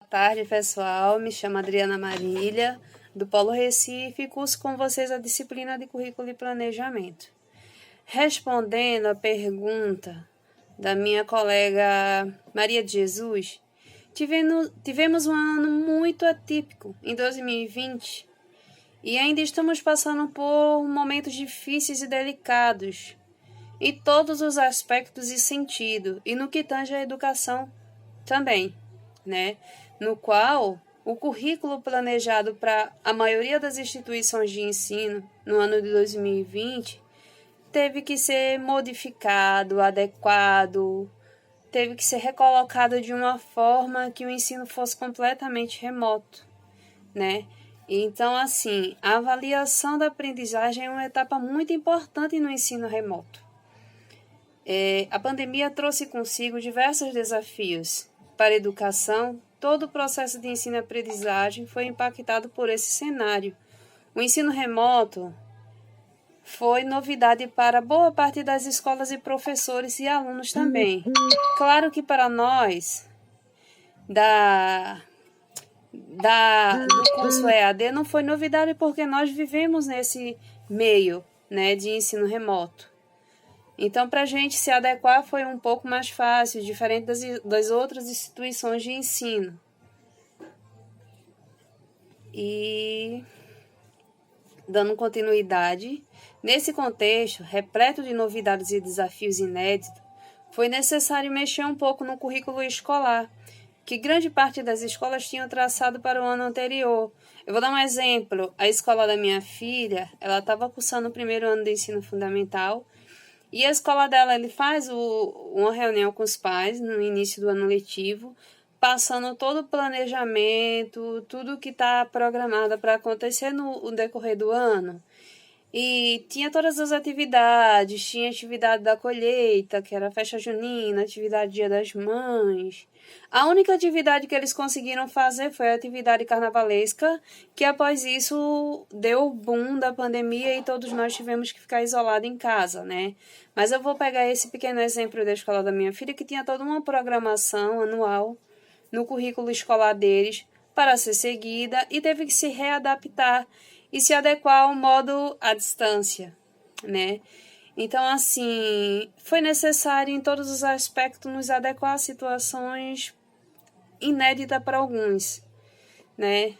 tarde, pessoal. Me chamo Adriana Marília, do Polo Recife, e curso com vocês a disciplina de Currículo e Planejamento. Respondendo à pergunta da minha colega Maria de Jesus, tivemos um ano muito atípico em 2020 e ainda estamos passando por momentos difíceis e delicados em todos os aspectos e sentido, e no que tange à educação também, né? No qual o currículo planejado para a maioria das instituições de ensino no ano de 2020 teve que ser modificado, adequado, teve que ser recolocado de uma forma que o ensino fosse completamente remoto, né? Então, assim, a avaliação da aprendizagem é uma etapa muito importante no ensino remoto. A pandemia trouxe consigo diversos desafios para a educação. Todo o processo de ensino e aprendizagem foi impactado por esse cenário. O ensino remoto foi novidade para boa parte das escolas e professores e alunos também. Claro que para nós, do curso EAD, não foi novidade porque nós vivemos nesse meio, né, de ensino remoto. Então, para a gente se adequar foi um pouco mais fácil, diferente das outras instituições de ensino. E, dando continuidade, nesse contexto, repleto de novidades e desafios inéditos, foi necessário mexer um pouco no currículo escolar, que grande parte das escolas tinham traçado para o ano anterior. Eu vou dar um exemplo. A escola da minha filha, ela estava cursando o primeiro ano de ensino fundamental, e a escola dela, ele faz uma reunião com os pais no início do ano letivo, passando todo o planejamento, tudo que está programado para acontecer no decorrer do ano. E tinha todas as atividades, tinha atividade da colheita, que era a festa junina, atividade Dia das Mães. A única atividade que eles conseguiram fazer foi a atividade carnavalesca, que após isso deu o boom da pandemia e todos nós tivemos que ficar isolados em casa, né? Mas eu vou pegar esse pequeno exemplo da escola da minha filha, que tinha toda uma programação anual no currículo escolar deles para ser seguida e teve que se readaptar e se adequar ao modo à distância, né? Então, assim, foi necessário em todos os aspectos nos adequar a situações inéditas para alguns, né?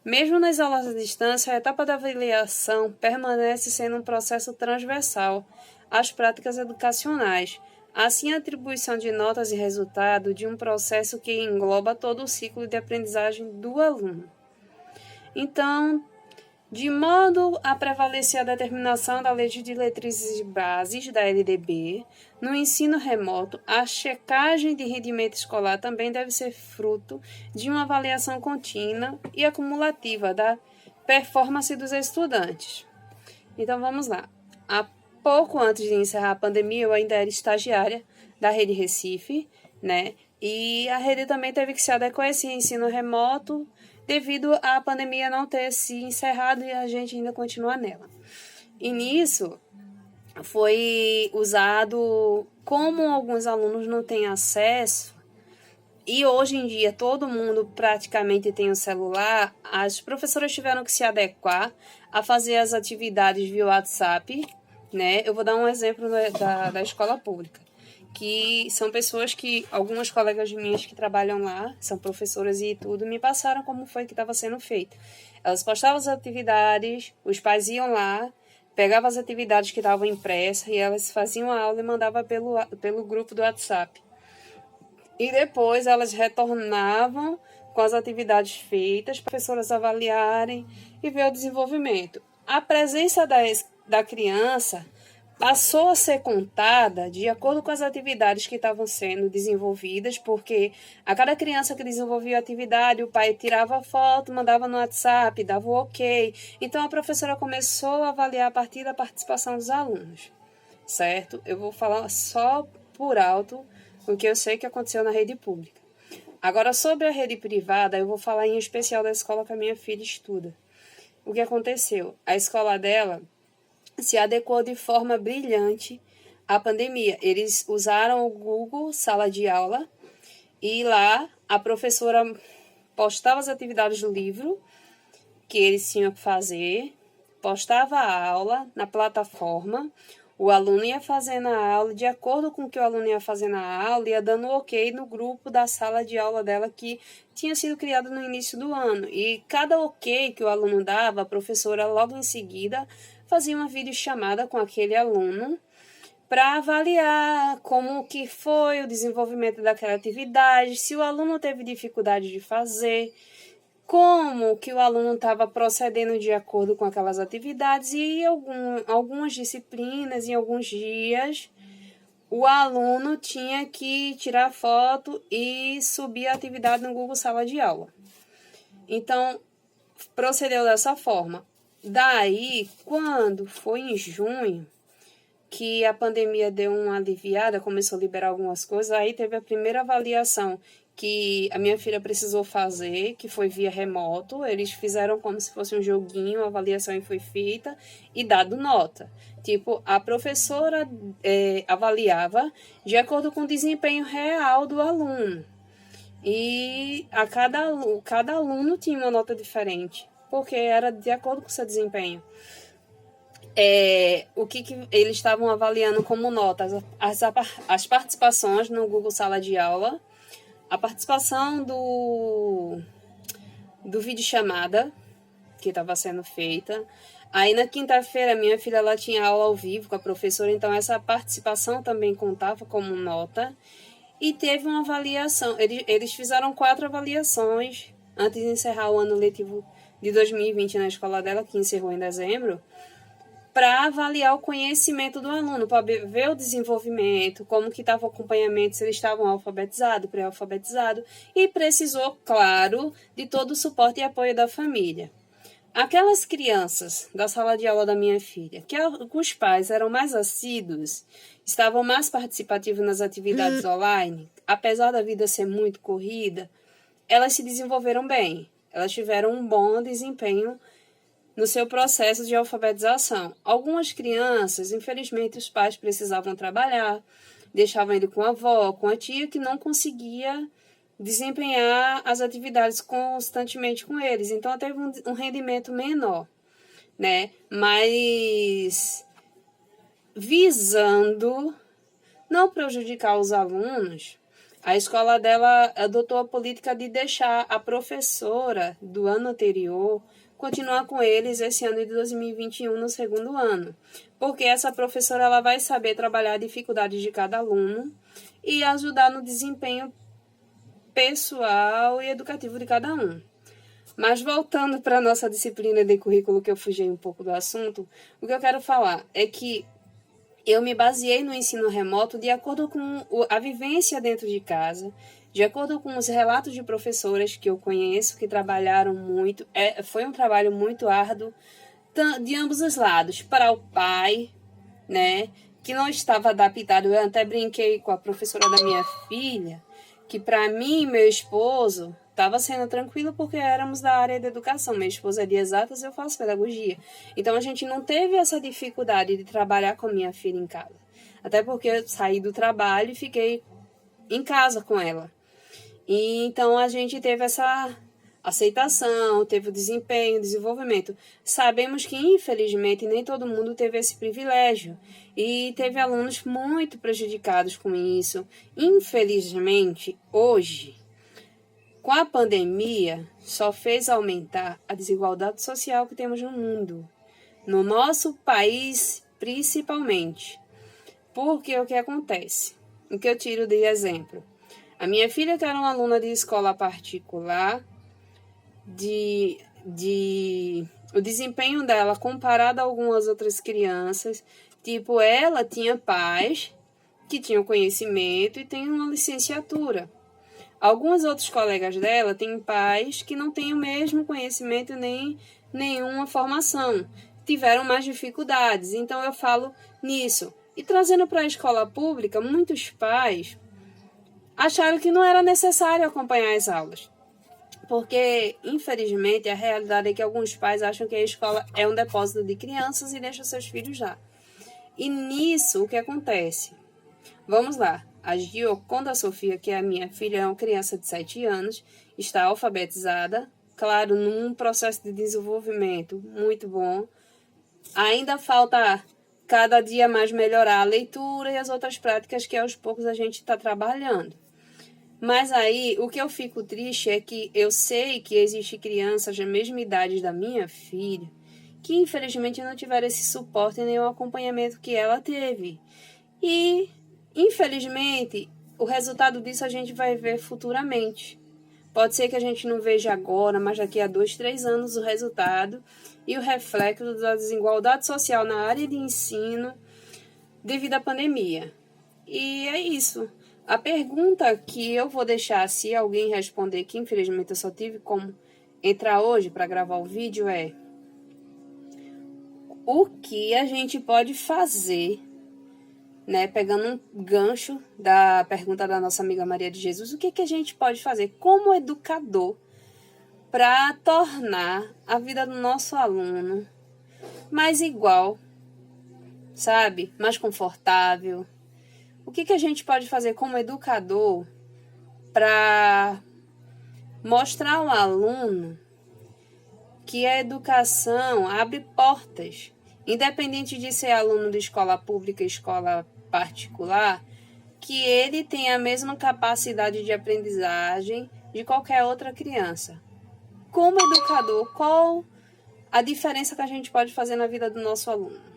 Mesmo nas aulas à distância, a etapa da avaliação permanece sendo um processo transversal às práticas educacionais. Assim, a atribuição de notas e resultado de um processo que engloba todo o ciclo de aprendizagem do aluno. Então, de modo a prevalecer a determinação da Lei de Diretrizes e Bases da LDB, no ensino remoto, a checagem de rendimento escolar também deve ser fruto de uma avaliação contínua e acumulativa da performance dos estudantes. Então, vamos lá. Há pouco antes de encerrar a pandemia, eu ainda era estagiária da Rede Recife, né? E a rede também teve que se adequar a esse ensino remoto devido à pandemia não ter se encerrado e a gente ainda continua nela. E nisso foi usado, como alguns alunos não têm acesso, e hoje em dia todo mundo praticamente tem um celular, as professoras tiveram que se adequar a fazer as atividades via WhatsApp, né? Eu vou dar um exemplo da escola pública, que são pessoas que, algumas colegas minhas que trabalham lá, são professoras e tudo, me passaram como foi que estava sendo feito. Elas postavam as atividades, os pais iam lá, pegavam as atividades que estavam impressas e elas faziam a aula e mandavam pelo grupo do WhatsApp. E depois elas retornavam com as atividades feitas, para as professoras avaliarem e ver o desenvolvimento. A presença da criança passou a ser contada de acordo com as atividades que estavam sendo desenvolvidas, porque a cada criança que desenvolvia a atividade, o pai tirava a foto, mandava no WhatsApp, dava o ok. Então, a professora começou a avaliar a partir da participação dos alunos, certo? Eu vou falar só por alto o que eu sei que aconteceu na rede pública. Agora, sobre a rede privada, eu vou falar em especial da escola que a minha filha estuda. O que aconteceu? A escola dela se adequou de forma brilhante à pandemia. Eles usaram o Google Sala de Aula e lá a professora postava as atividades do livro que eles tinham que fazer, postava a aula na plataforma, o aluno ia fazendo a aula, de acordo com o que o aluno ia fazendo a aula, ia dando ok no grupo da sala de aula dela que tinha sido criado no início do ano. E cada ok que o aluno dava, a professora logo em seguida fazia uma videochamada com aquele aluno para avaliar como que foi o desenvolvimento daquela atividade, se o aluno teve dificuldade de fazer, como que o aluno estava procedendo de acordo com aquelas atividades e algumas disciplinas, em alguns dias, o aluno tinha que tirar foto e subir a atividade no Google Sala de Aula. Então, procedeu dessa forma. Daí, quando foi em junho, que a pandemia deu uma aliviada, começou a liberar algumas coisas, aí teve a primeira avaliação que a minha filha precisou fazer, que foi via remoto. Eles fizeram como se fosse um joguinho, a avaliação foi feita e dado nota. Tipo, a professora avaliava de acordo com o desempenho real do aluno. E cada aluno tinha uma nota diferente, porque era de acordo com o seu desempenho. O que eles estavam avaliando como notas? As participações no Google Sala de Aula, a participação do videochamada que estava sendo feita. Aí na quinta-feira minha filha ela tinha aula ao vivo com a professora, então essa participação também contava como nota. E teve uma avaliação, eles fizeram 4 avaliações antes de encerrar o ano letivo de 2020 na escola dela, que encerrou em dezembro, para avaliar o conhecimento do aluno, para ver o desenvolvimento, como que estava o acompanhamento, se eles estavam alfabetizados, pré-alfabetizados, e precisou, claro, de todo o suporte e apoio da família. Aquelas crianças da sala de aula da minha filha, que os pais eram mais assíduos, estavam mais participativos nas atividades online, apesar da vida ser muito corrida, elas se desenvolveram bem, elas tiveram um bom desempenho no seu processo de alfabetização. Algumas crianças, infelizmente, os pais precisavam trabalhar, deixavam ele com a avó, com a tia, que não conseguia desempenhar as atividades constantemente com eles. Então, teve um rendimento menor, né? Mas visando não prejudicar os alunos, a escola dela adotou a política de deixar a professora do ano anterior continuar com eles esse ano de 2021 no segundo ano, porque essa professora ela vai saber trabalhar a dificuldade de cada aluno e ajudar no desempenho pessoal e educativo de cada um. Mas voltando para a nossa disciplina de currículo, que eu fugi um pouco do assunto, o que eu quero falar é que eu me baseei no ensino remoto de acordo com a vivência dentro de casa, de acordo com os relatos de professoras que eu conheço, que trabalharam muito. Foi um trabalho muito árduo de ambos os lados. Para o pai, né, que não estava adaptado, eu até brinquei com a professora da minha filha, que para mim e meu esposo estava sendo tranquilo porque éramos da área da educação. Minha esposa é de exatas, eu faço pedagogia. Então, a gente não teve essa dificuldade de trabalhar com a minha filha em casa. Até porque eu saí do trabalho e fiquei em casa com ela. E então, a gente teve essa aceitação, teve o desempenho, desenvolvimento. Sabemos que, infelizmente, nem todo mundo teve esse privilégio. E teve alunos muito prejudicados com isso. Infelizmente, hoje, com a pandemia, só fez aumentar a desigualdade social que temos no mundo. No nosso país, principalmente. Porque o que acontece? O que eu tiro de exemplo? A minha filha, que era uma aluna de escola particular, o desempenho dela comparado a algumas outras crianças, tipo, ela tinha pais que tinham conhecimento e têm uma licenciatura. Alguns outros colegas dela têm pais que não têm o mesmo conhecimento nem nenhuma formação, tiveram mais dificuldades. Então, eu falo nisso. E trazendo para a escola pública, muitos pais acharam que não era necessário acompanhar as aulas. Porque, infelizmente, a realidade é que alguns pais acham que a escola é um depósito de crianças e deixam seus filhos lá. E nisso, o que acontece? Vamos lá. A Gioconda Sofia, que é a minha filha, é uma criança de 7 anos, está alfabetizada, claro, num processo de desenvolvimento muito bom. Ainda falta cada dia mais melhorar a leitura e as outras práticas que aos poucos a gente está trabalhando. Mas aí, o que eu fico triste é que eu sei que existem crianças da mesma idade da minha filha que infelizmente não tiveram esse suporte nem o acompanhamento que ela teve. E, infelizmente, o resultado disso a gente vai ver futuramente. Pode ser que a gente não veja agora, mas daqui a 2, 3 anos o resultado e o reflexo da desigualdade social na área de ensino devido à pandemia. E é isso. A pergunta que eu vou deixar, se alguém responder, que infelizmente eu só tive como entrar hoje para gravar o vídeo, é: o que a gente pode fazer, né? Pegando um gancho da pergunta da nossa amiga Maria de Jesus, o que a gente pode fazer como educador para tornar a vida do nosso aluno mais igual, sabe? Mais confortável. O que a gente pode fazer como educador para mostrar ao aluno que a educação abre portas, independente de ser aluno de escola pública, escola particular, que ele tem a mesma capacidade de aprendizagem de qualquer outra criança. Como educador, qual a diferença que a gente pode fazer na vida do nosso aluno?